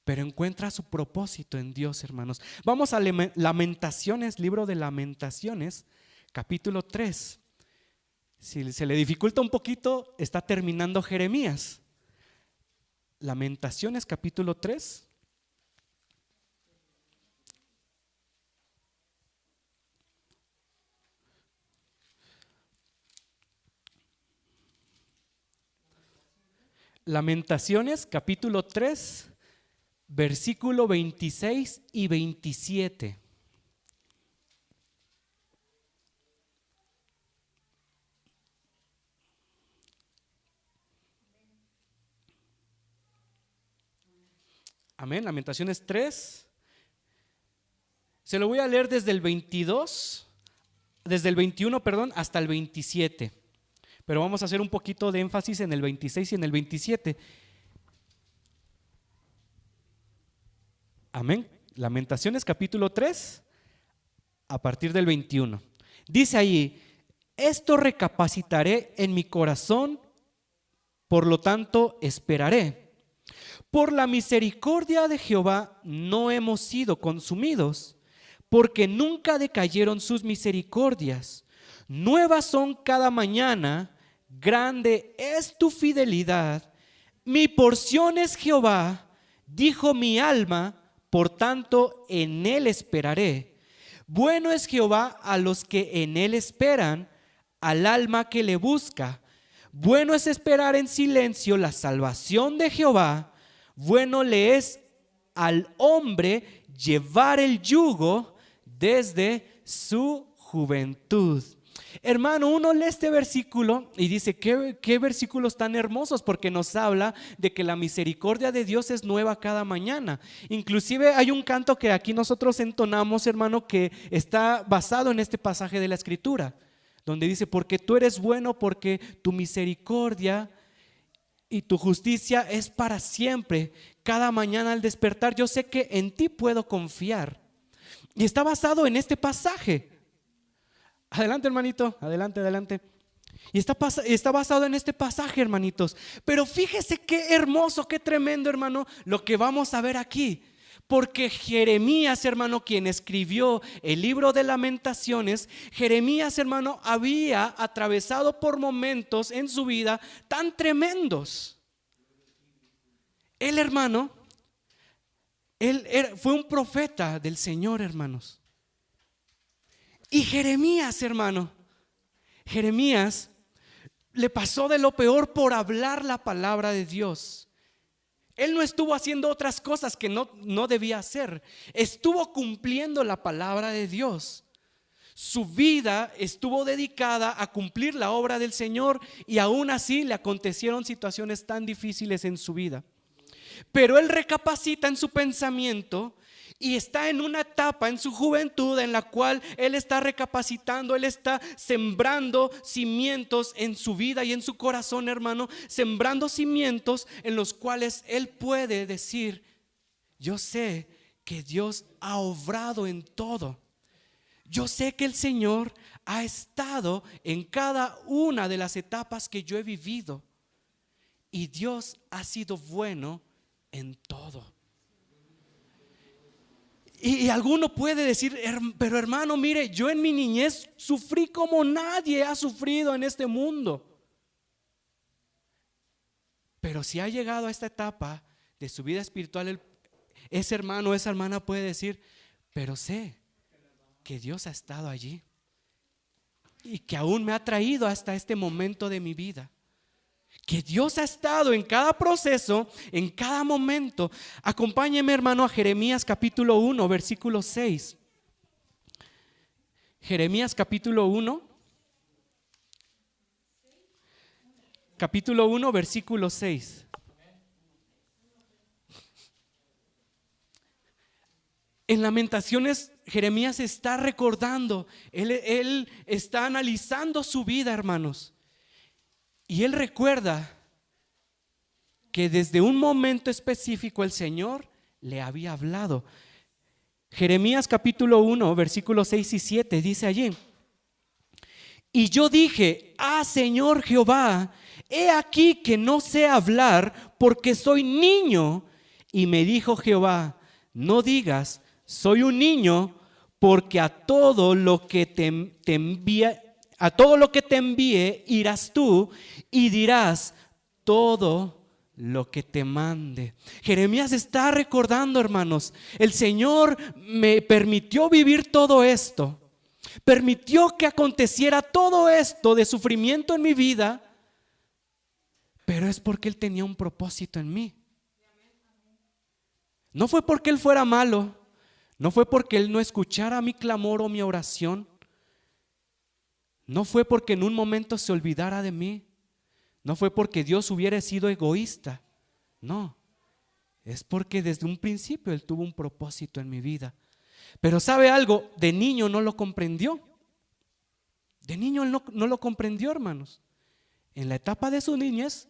pero encuentra su propósito en Dios, hermanos. Vamos a Lamentaciones, libro de Lamentaciones, capítulo 3. Si se le dificulta un poquito, está terminando Jeremías. Lamentaciones, capítulo 3. Lamentaciones, capítulo 3, versículo 26 y 27. Amén. Lamentaciones 3. Se lo voy a leer desde el 21, perdón, hasta el 27. Pero vamos a hacer un poquito de énfasis en el 26 y en el 27. Amén. Lamentaciones capítulo 3, a partir del 21. Dice ahí: esto recapacitaré en mi corazón, por lo tanto esperaré. Por la misericordia de Jehová no hemos sido consumidos, porque nunca decayeron sus misericordias. Nuevas son cada mañana, grande es tu fidelidad. Mi porción es Jehová, dijo mi alma, por tanto en él esperaré. Bueno es Jehová a los que en él esperan, al alma que le busca. Bueno es esperar en silencio la salvación de Jehová. Bueno le es al hombre llevar el yugo desde su juventud. Hermano, uno lee este versículo y dice: ¿qué versículos tan hermosos? Porque nos habla de que la misericordia de Dios es nueva cada mañana. Inclusive hay un canto que aquí nosotros entonamos, hermano, que está basado en este pasaje de la Escritura, donde dice: porque tú eres bueno, porque tu misericordia y tu justicia es para siempre. Cada mañana al despertar yo sé que en ti puedo confiar. Y está basado en este pasaje. Adelante, hermanito, adelante. Y está basado en este pasaje, hermanitos. Pero fíjese qué hermoso, qué tremendo, hermano, lo que vamos a ver aquí. Porque Jeremías, hermano, quien escribió el libro de Lamentaciones, Jeremías, hermano, había atravesado por momentos en su vida tan tremendos. Él, hermano, fue un profeta del Señor, hermanos. Y Jeremías, hermano, Jeremías le pasó de lo peor por hablar la palabra de Dios. Él no estuvo haciendo otras cosas que no debía hacer. Estuvo cumpliendo la palabra de Dios. Su vida estuvo dedicada a cumplir la obra del Señor, y aún así le acontecieron situaciones tan difíciles en su vida. Pero él recapacita en su pensamiento Y está en una etapa en su juventud en la cual él está recapacitando, él está sembrando cimientos en su vida y en su corazón, hermano, sembrando cimientos en los cuales él puede decir: yo sé que Dios ha obrado en todo. Yo sé que el Señor ha estado en cada una de las etapas que yo he vivido. Y Dios ha sido bueno en todo. Y alguno puede decir: pero hermano, mire, yo en mi niñez sufrí como nadie ha sufrido en este mundo. Pero si ha llegado a esta etapa de su vida espiritual, ese hermano, esa hermana puede decir: pero sé que Dios ha estado allí y que aún me ha traído hasta este momento de mi vida. Que Dios ha estado en cada proceso, en cada momento. Acompáñeme, hermano, a Jeremías capítulo 1, versículo 6. Jeremías capítulo 1, versículo 6. En Lamentaciones, Jeremías está recordando, él está analizando su vida, hermanos. Y él recuerda que desde un momento específico el Señor le había hablado. Jeremías capítulo 1, versículos 6 y 7 dice allí: y yo dije: Señor Jehová, he aquí que no sé hablar porque soy niño. Y me dijo Jehová: no digas soy un niño, porque a todo lo que te envíe irás tú y dirás todo lo que te mande. Jeremías está recordando, hermanos, el Señor me permitió vivir todo esto, permitió que aconteciera todo esto de sufrimiento en mi vida, pero es porque Él tenía un propósito en mí. No fue porque Él fuera malo, no fue porque Él no escuchara mi clamor o mi oración, no fue porque en un momento se olvidara de mí, no fue porque Dios hubiera sido egoísta, no, es porque desde un principio Él tuvo un propósito en mi vida. Pero ¿sabe algo? De niño no lo comprendió. De niño Él no lo comprendió, hermanos. En la etapa de su niñez,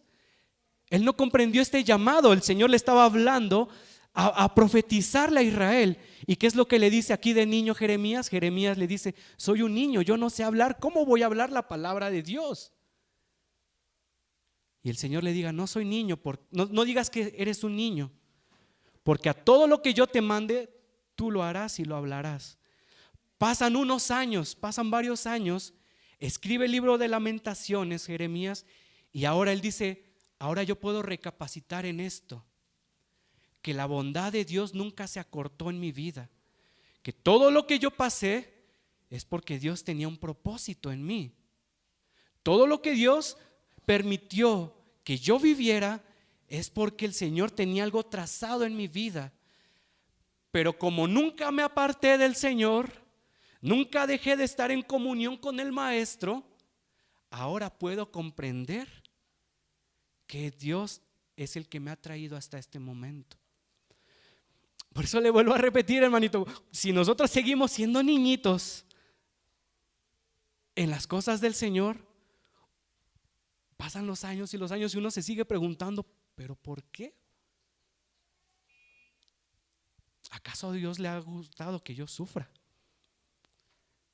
Él no comprendió este llamado. El Señor le estaba hablando a profetizarle a Israel. ¿Y qué es lo que le dice aquí de niño Jeremías? Jeremías le dice: soy un niño, yo no sé hablar, ¿cómo voy a hablar la palabra de Dios? Y el Señor le diga: no soy niño, no digas que eres un niño, porque a todo lo que yo te mande, tú lo harás y lo hablarás. Pasan unos años, pasan varios años, escribe el libro de Lamentaciones, Jeremías, y ahora él dice: ahora yo puedo recapacitar en esto, que la bondad de Dios nunca se acortó en mi vida, que todo lo que yo pasé es porque Dios tenía un propósito en mí. Todo lo que Dios permitió que yo viviera es porque el Señor tenía algo trazado en mi vida. Pero como nunca me aparté del Señor, nunca dejé de estar en comunión con el Maestro, ahora puedo comprender que Dios es el que me ha traído hasta este momento. Por eso le vuelvo a repetir, hermanito, si nosotros seguimos siendo niñitos en las cosas del Señor, pasan los años y los años y uno se sigue preguntando: ¿pero por qué? ¿Acaso a Dios le ha gustado que yo sufra?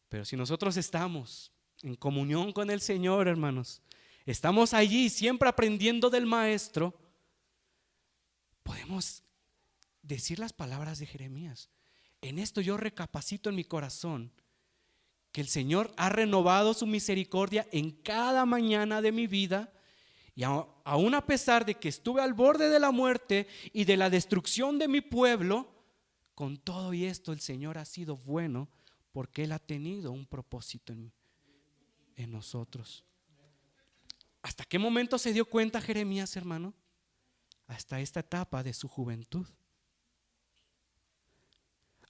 Pero si nosotros estamos en comunión con el Señor, hermanos, estamos allí siempre aprendiendo del Maestro, podemos decir las palabras de Jeremías: en esto yo recapacito en mi corazón que el Señor ha renovado su misericordia en cada mañana de mi vida, y aún a pesar de que estuve al borde de la muerte y de la destrucción de mi pueblo, con todo y esto el Señor ha sido bueno, porque Él ha tenido un propósito en nosotros. ¿Hasta qué momento se dio cuenta Jeremías, hermano? Hasta esta etapa de su juventud.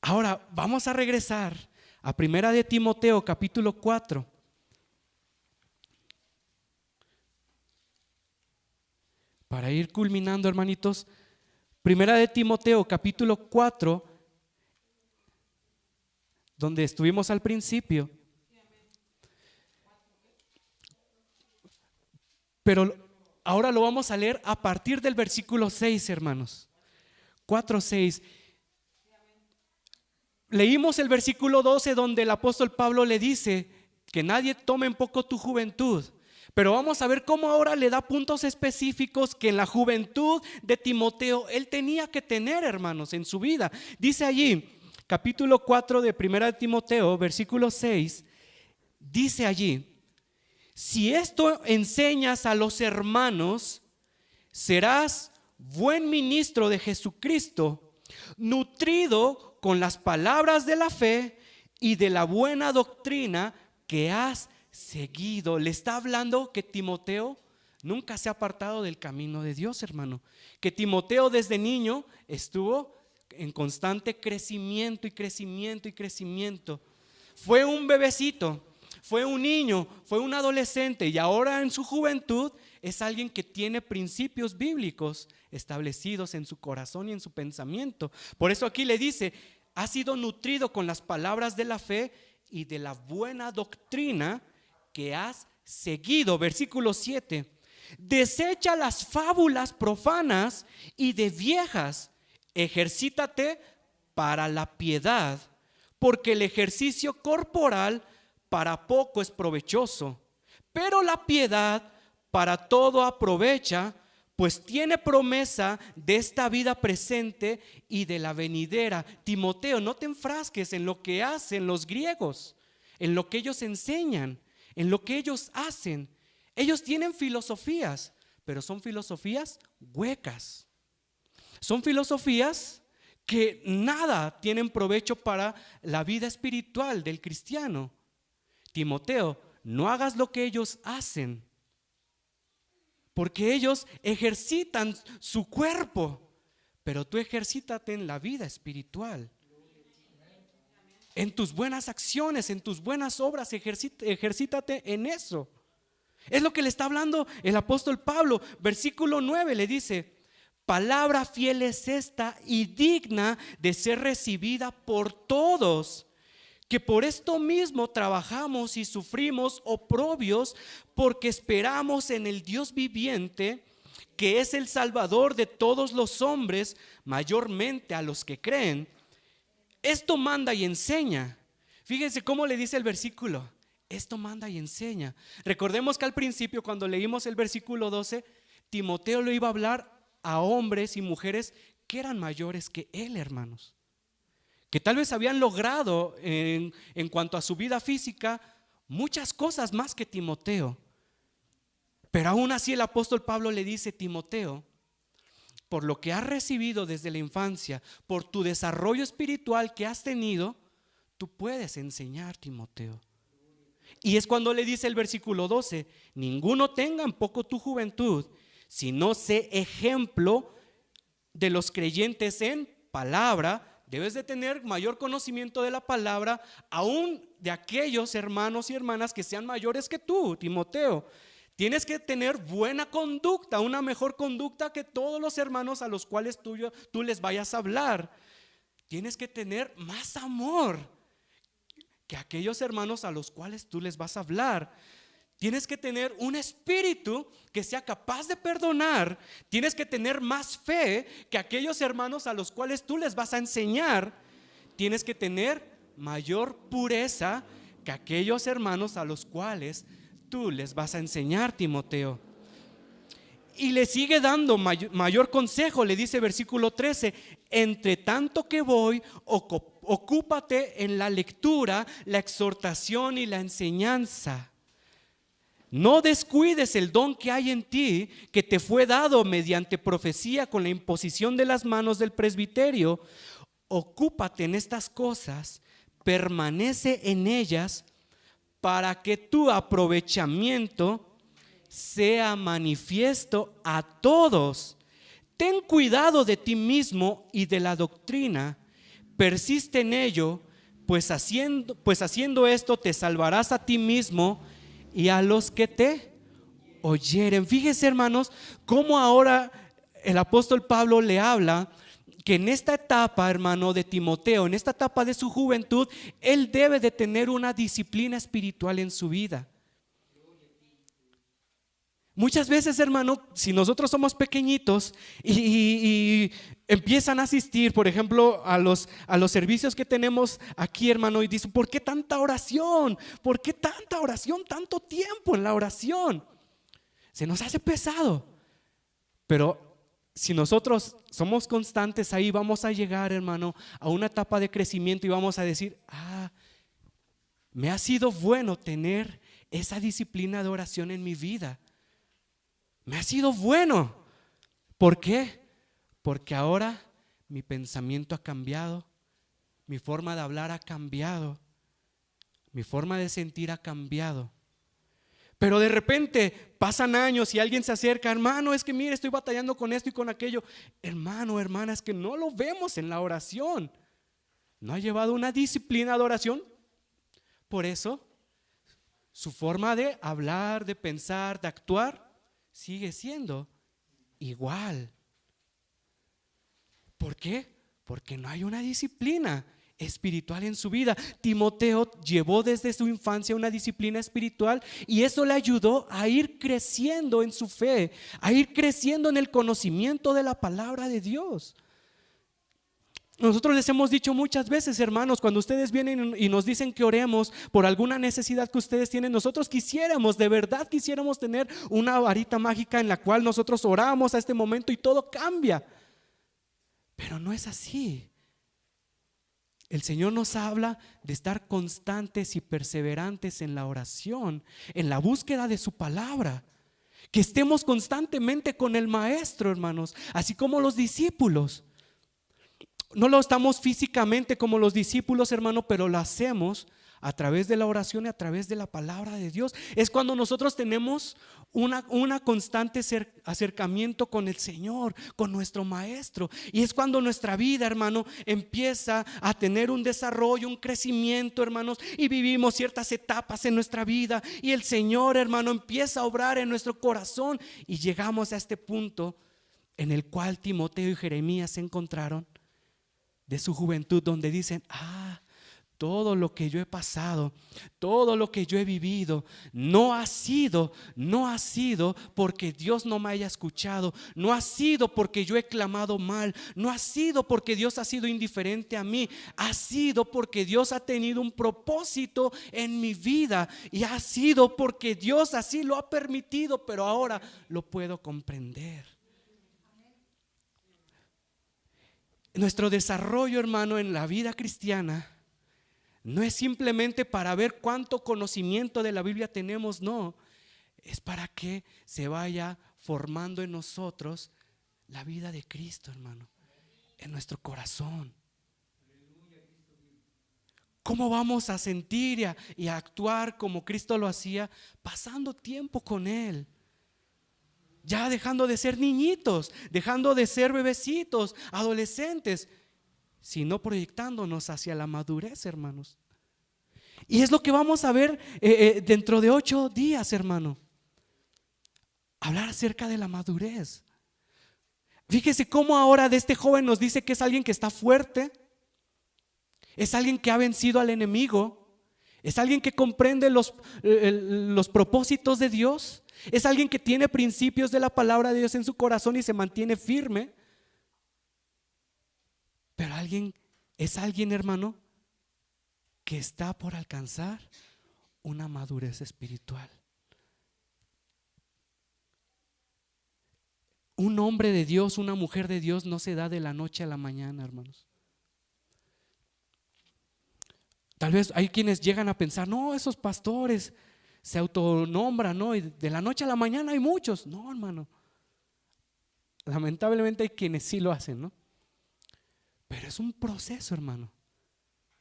Ahora vamos a regresar a Primera de Timoteo capítulo 4. Para ir culminando, hermanitos, Primera de Timoteo capítulo 4, donde estuvimos al principio. Pero ahora lo vamos a leer a partir del versículo 6, hermanos. 4:6. Leímos el versículo 12 donde el apóstol Pablo le dice que nadie tome en poco tu juventud. Pero vamos a ver cómo ahora le da puntos específicos que en la juventud de Timoteo él tenía que tener, hermanos, en su vida. Dice allí, capítulo 4 de 1 de Timoteo, versículo 6, dice allí: si esto enseñas a los hermanos, serás buen ministro de Jesucristo, nutrido con las palabras de la fe y de la buena doctrina que has seguido. Le está hablando que Timoteo nunca se ha apartado del camino de Dios, hermano. Que Timoteo desde niño estuvo en constante crecimiento y crecimiento y crecimiento. Fue un bebecito, fue un niño, fue un adolescente, y ahora en su juventud es alguien que tiene principios bíblicos establecidos en su corazón y en su pensamiento. Por eso aquí le dice: ha sido nutrido con las palabras de la fe y de la buena doctrina que has seguido. Versículo 7: desecha las fábulas profanas y de viejas, ejercítate para la piedad, porque el ejercicio corporal para poco es provechoso, pero la piedad para todo aprovecha, pues tiene promesa de esta vida presente y de la venidera. Timoteo, no te enfrasques en lo que hacen los griegos, en lo que ellos enseñan, en lo que ellos hacen. Ellos tienen filosofías, pero son filosofías huecas. Son filosofías que nada tienen provecho para la vida espiritual del cristiano. Timoteo, no hagas lo que ellos hacen, porque ellos ejercitan su cuerpo, pero tú ejercítate en la vida espiritual. En tus buenas acciones, en tus buenas obras, ejercítate en eso. Es lo que le está hablando el apóstol Pablo. Versículo 9 le dice: palabra fiel es esta y digna de ser recibida por todos, que por esto mismo trabajamos y sufrimos oprobios, porque esperamos en el Dios viviente, que es el Salvador de todos los hombres, mayormente a los que creen. Esto manda y enseña. Fíjense cómo le dice el versículo: esto manda y enseña. Recordemos que al principio, cuando leímos el versículo 12, Timoteo le iba a hablar a hombres y mujeres que eran mayores que él, hermanos, que tal vez habían logrado en cuanto a su vida física muchas cosas más que Timoteo. Pero aún así el apóstol Pablo le dice: Timoteo, por lo que has recibido desde la infancia, por tu desarrollo espiritual que has tenido, tú puedes enseñar, Timoteo. Y es cuando le dice el versículo 12: ninguno tenga en poco tu juventud, sino sé ejemplo de los creyentes en palabra. Debes de tener mayor conocimiento de la palabra, aún de aquellos hermanos y hermanas que sean mayores que tú, Timoteo. Tienes que tener buena conducta, una mejor conducta que todos los hermanos a los cuales tú les vayas a hablar. Tienes que tener más amor que aquellos hermanos a los cuales tú les vas a hablar. Tienes que tener un espíritu que sea capaz de perdonar. Tienes que tener más fe que aquellos hermanos a los cuales tú les vas a enseñar. Tienes que tener mayor pureza que aquellos hermanos a los cuales tú les vas a enseñar, Timoteo. Y le sigue dando mayor consejo. Le dice versículo 13: entre tanto que voy, ocúpate en la lectura, la exhortación y la enseñanza. No descuides el don que hay en ti, que te fue dado mediante profecía con la imposición de las manos del presbiterio. Ocúpate en estas cosas, permanece en ellas, para que tu aprovechamiento sea manifiesto a todos. Ten cuidado de ti mismo y de la doctrina, persiste en ello, pues haciendo esto te salvarás a ti mismo y a los que te oyeren. Fíjese, hermanos, cómo ahora el apóstol Pablo le habla que en esta etapa, hermano, de Timoteo, en esta etapa de su juventud, él debe de tener una disciplina espiritual en su vida. Muchas veces, hermano, si nosotros somos pequeñitos y empiezan a asistir, por ejemplo, a los servicios que tenemos aquí, hermano, y dicen, ¿por qué tanta oración? ¿Por qué tanta oración? Tanto tiempo en la oración. Se nos hace pesado. Pero si nosotros somos constantes ahí, vamos a llegar, hermano, a una etapa de crecimiento y vamos a decir, me ha sido bueno tener esa disciplina de oración en mi vida. Me ha sido bueno. ¿Por qué? Porque ahora mi pensamiento ha cambiado, mi forma de hablar ha cambiado, mi forma de sentir ha cambiado. Pero de repente pasan años y alguien se acerca, hermano, es que mire, estoy batallando con esto y con aquello. Hermano, hermana, es que no lo vemos en la oración. No ha llevado una disciplina de oración. Por eso, su forma de hablar, de pensar, de actuar sigue siendo igual. ¿Por qué? Porque no hay una disciplina espiritual en su vida. Timoteo llevó desde su infancia una disciplina espiritual y eso le ayudó a ir creciendo en su fe, a ir creciendo en el conocimiento de la palabra de Dios. Nosotros les hemos dicho muchas veces, hermanos, cuando ustedes vienen y nos dicen que oremos por alguna necesidad que ustedes tienen, nosotros quisiéramos, de verdad quisiéramos tener una varita mágica en la cual nosotros oramos a este momento y todo cambia. Pero no es así. El Señor nos habla de estar constantes y perseverantes en la oración, en la búsqueda de su palabra. Que estemos constantemente con el Maestro, hermanos, así como los discípulos. No lo estamos físicamente como los discípulos, hermano, pero lo hacemos a través de la oración y a través de la palabra de Dios. Es cuando nosotros tenemos una constante acercamiento con el Señor, con nuestro Maestro. Y es cuando nuestra vida, hermano, empieza a tener un desarrollo, un crecimiento, hermanos, y vivimos ciertas etapas en nuestra vida. Y el Señor, hermano, empieza a obrar en nuestro corazón. Y llegamos a este punto en el cual Timoteo y Jeremías se encontraron de su juventud, donde dicen, todo lo que yo he pasado, todo lo que yo he vivido, no ha sido porque Dios no me haya escuchado, no ha sido porque yo he clamado mal, no ha sido porque Dios ha sido indiferente a mí, ha sido porque Dios ha tenido un propósito en mi vida y ha sido porque Dios así lo ha permitido, pero ahora lo puedo comprender. Nuestro desarrollo, hermano, en la vida cristiana no es simplemente para ver cuánto conocimiento de la Biblia tenemos, no, es para que se vaya formando en nosotros la vida de Cristo, hermano, en nuestro corazón. ¿Cómo vamos a sentir y a actuar como Cristo lo hacía? Pasando tiempo con Él. Ya dejando de ser niñitos, dejando de ser bebecitos, adolescentes, sino proyectándonos hacia la madurez, hermanos. Y es lo que vamos a ver dentro de 8 días, hermano. Hablar acerca de la madurez. Fíjese cómo ahora de este joven nos dice que es alguien que está fuerte, es alguien que ha vencido al enemigo, es alguien que comprende los propósitos de Dios. Es alguien que tiene principios de la palabra de Dios en su corazón y se mantiene firme. Pero es alguien, hermano, que está por alcanzar una madurez espiritual. Un hombre de Dios, una mujer de Dios no se da de la noche a la mañana, hermanos. Tal vez hay quienes llegan a pensar, no, esos pastores se autonombran, ¿no? Y de la noche a la mañana hay muchos. No, hermano. Lamentablemente hay quienes sí lo hacen, ¿no? Pero es un proceso, hermano.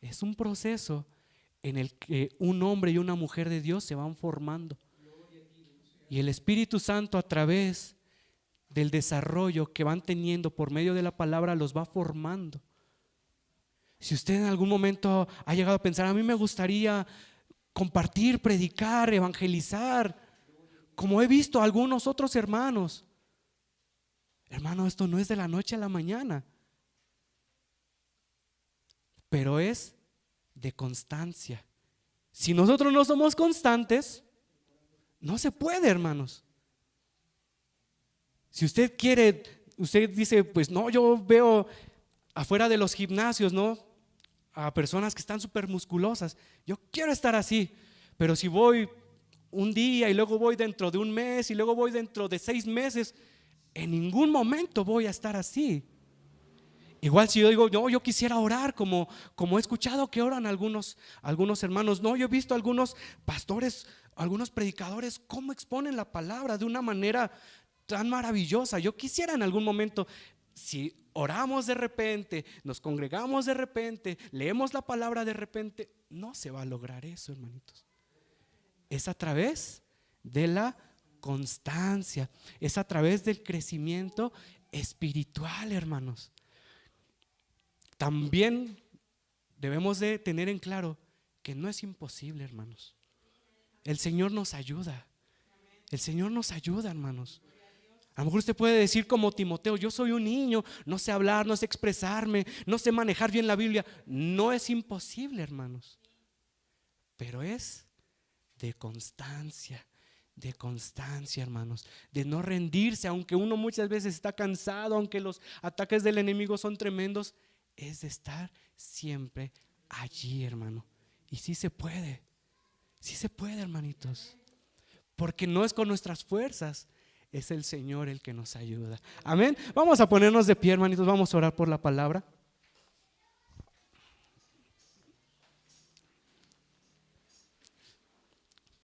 Es un proceso en el que un hombre y una mujer de Dios se van formando. Y el Espíritu Santo, a través del desarrollo que van teniendo por medio de la palabra, los va formando. Si usted en algún momento ha llegado a pensar, a mí me gustaría compartir, predicar, evangelizar, como he visto a algunos otros hermanos. Hermano, esto no es de la noche a la mañana. pero es de constancia. Si nosotros no somos constantes, no se puede, hermanos. Si usted quiere, usted dice, pues no, yo veo afuera de los gimnasios, ¿no?, a personas que están súper musculosas. Yo quiero estar así, pero si voy un día y luego voy dentro de un mes y luego voy dentro de 6 meses, en ningún momento voy a estar así. Igual si yo digo, no, yo quisiera orar como he escuchado que oran algunos hermanos. No, yo he visto algunos pastores, algunos predicadores cómo exponen la palabra de una manera tan maravillosa. Yo quisiera en algún momento, si oramos de repente, nos congregamos de repente, leemos la palabra de repente, no se va a lograr eso, hermanitos. Es a través de la constancia, es a través del crecimiento espiritual, hermanos. También debemos de tener en claro que no es imposible, hermanos. El Señor nos ayuda. El Señor nos ayuda, hermanos. A lo mejor usted puede decir como Timoteo, yo soy un niño, no sé hablar, no sé expresarme, no sé manejar bien la Biblia. No es imposible, hermanos, pero es de constancia, hermanos, de no rendirse, aunque uno muchas veces está cansado, aunque los ataques del enemigo son tremendos, es de estar siempre allí, hermano. Y sí se puede, hermanitos, porque no es con nuestras fuerzas, es el Señor el que nos ayuda. Amén. Vamos a ponernos de pie, hermanitos, vamos a orar por la palabra.